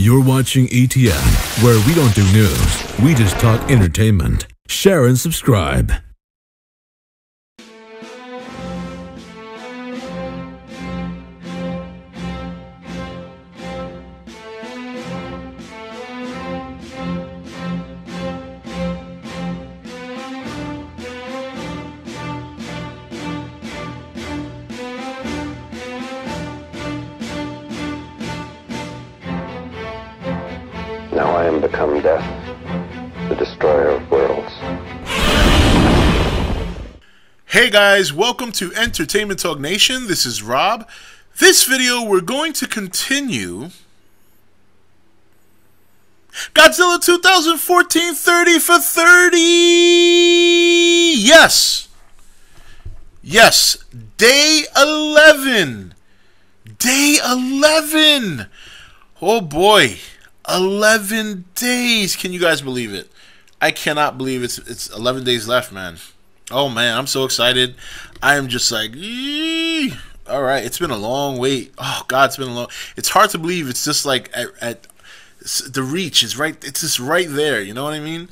You're watching E.T.N, where we don't do news, we just talk entertainment. Share and subscribe. Now I am become death, the destroyer of worlds. Hey guys, welcome to Entertainment Talk Nation. This is Rob. This video, we're going to continue Godzilla 2014 30 for 30. Yes. Yes. Day 11. Day 11. Oh boy. 11 days. Can you guys believe it? I cannot believe it's 11 days left, man. Oh man, I'm so excited. I am just like, eee. All right, it's been a long wait. Oh God, it's been a long. It's hard to believe it's just like at the reach is right. It's just right there. You know what I mean?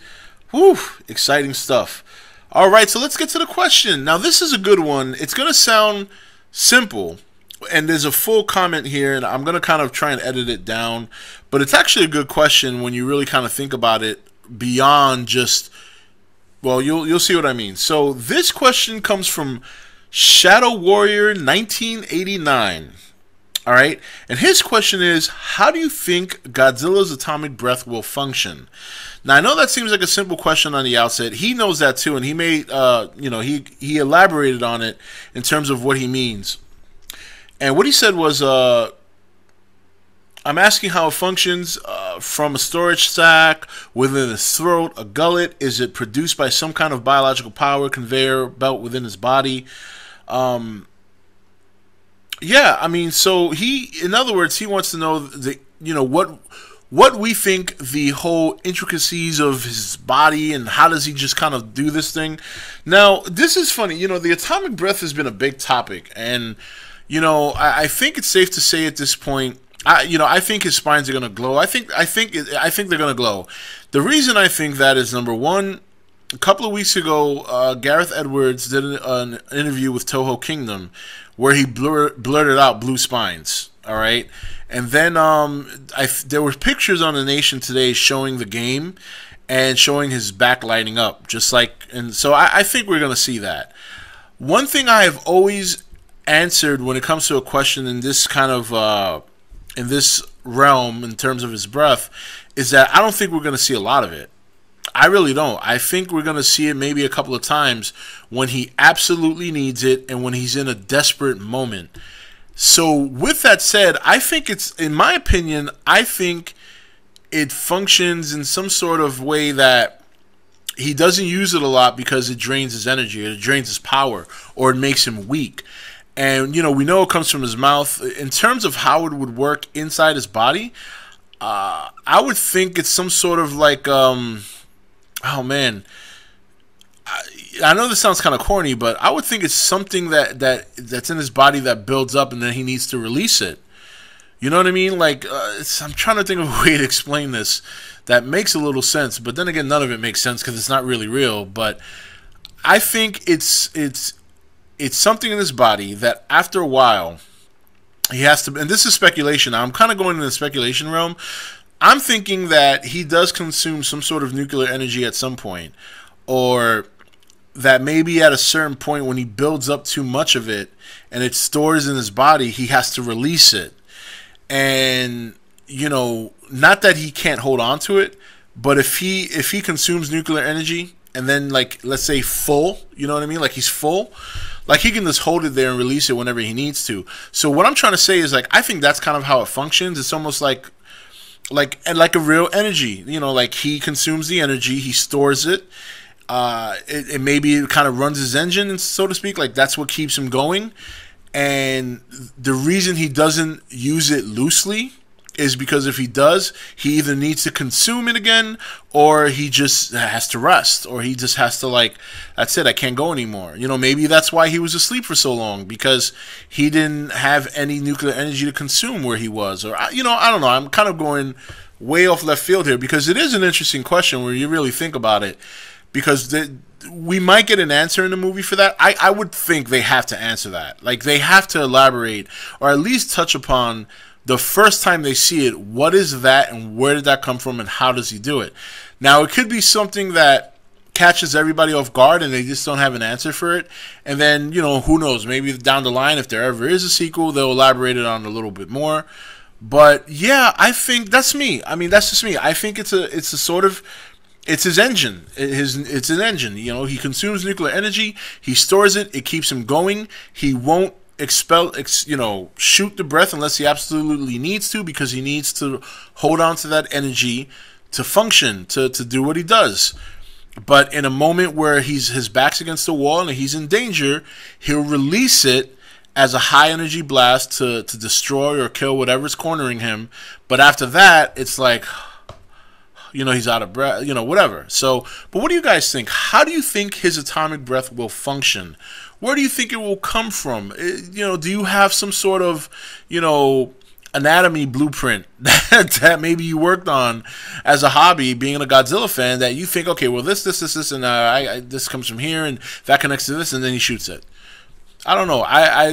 Whew, exciting stuff. All right, so let's get to the question. Now this is a good one. It's gonna sound simple. And there's a full comment here, and I'm going to kind of try and edit it down. But it's actually a good question when you really kind of think about it beyond just, well, you'll see what I mean. So this question comes from Shadow Warrior 1989. All right? And his question is, how do you think Godzilla's atomic breath will function? Now, I know that seems like a simple question on the outset. He knows that too, and he made, he elaborated on it in terms of what he means. And what he said was, I'm asking how it functions from a storage sac, within his throat, a gullet. Is it produced by some kind of biological power conveyor belt within his body? Yeah, I mean, so in other words, he wants to know what we think the whole intricacies of his body and how does he just kind of do this thing. Now, this is funny. The atomic breath has been a big topic, and I think it's safe to say at this point, I think his spines are gonna glow. I think they're gonna glow. The reason I think that is, number one, a couple of weeks ago, Gareth Edwards did an interview with Toho Kingdom where he blurted out blue spines. All right, and then there were pictures on The Nation today showing the game and showing his back lighting up, just like, and so I think we're gonna see that. One thing I have always answered when it comes to a question in this kind of in this realm in terms of his breath is that I don't think we're going to see a lot of it. I really don't. I think we're going to see it maybe a couple of times when he absolutely needs it and when he's in a desperate moment. So with that said, I think it's, in my opinion, I think it functions in some sort of way that he doesn't use it a lot because it drains his energy, or it drains his power, or it makes him weak. And, we know it comes from his mouth. In terms of how it would work inside his body, I would think it's some sort of like, oh man, I know this sounds kind of corny, but I would think it's something that's in his body that builds up and then he needs to release it. You know what I mean? Like, I'm trying to think of a way to explain this that makes a little sense. But then again, none of it makes sense because it's not really real. But I think it's something in his body that after a while he has to, and this is speculation. I'm kind of going into the speculation realm. I'm thinking that he does consume some sort of nuclear energy at some point, or that maybe at a certain point when he builds up too much of it and it stores in his body, he has to release it. And, not that he can't hold on to it, but if he consumes nuclear energy and then, like, let's say full, you know what I mean? Like he's full. Like he can just hold it there and release it whenever he needs to. So what I'm trying to say is, like, I think that's kind of how it functions. It's almost like a real energy. Like he consumes the energy, he stores it. It maybe it kind of runs his engine, so to speak. Like that's what keeps him going. And the reason he doesn't use it loosely is because if he does, he either needs to consume it again, or he just has to rest, or he just has to, like, that's it, I can't go anymore. You know, maybe that's why he was asleep for so long, because he didn't have any nuclear energy to consume where he was. Or, you know, I don't know. I'm kind of going way off left field here, because it is an interesting question where you really think about it, because we might get an answer in the movie for that. I would think they have to answer that. Like, they have to elaborate, or at least touch upon the first time they see it, what is that and where did that come from and how does he do it? Now, it could be something that catches everybody off guard and they just don't have an answer for it. And then, you know, who knows, maybe down the line, if there ever is a sequel, they'll elaborate it on a little bit more. But yeah, I think that's me. I mean, that's just me. I think it's a sort of, it's his engine. It's an engine. You know, he consumes nuclear energy, he stores it, it keeps him going. He won't shoot the breath unless he absolutely needs to, because he needs to hold on to that energy to function, to do what he does. But in a moment where his back's against the wall and he's in danger, he'll release it as a high energy blast to destroy or kill whatever's cornering him. But after that, it's like, you know, he's out of breath, you know, whatever. So, but what do you guys think? How do you think his atomic breath will function? Where do you think it will come from? You know, do you have some sort of, you know, anatomy blueprint that maybe you worked on as a hobby, being a Godzilla fan, that you think, okay, well, this, and this comes from here, and that connects to this, and then he shoots it? I don't know.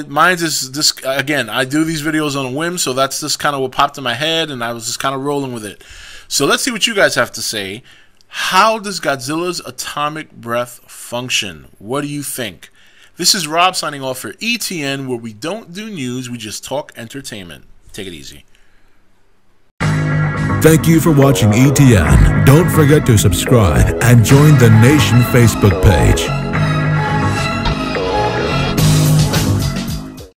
Mine's is this, again, I do these videos on a whim, so that's just kind of what popped in my head, and I was just kind of rolling with it. So let's see what you guys have to say. How does Godzilla's atomic breath function? What do you think? This is Rob signing off for E.T.N, where we don't do news, we just talk entertainment. Take it easy. Thank you for watching E.T.N. Don't forget to subscribe and join the Nation Facebook page.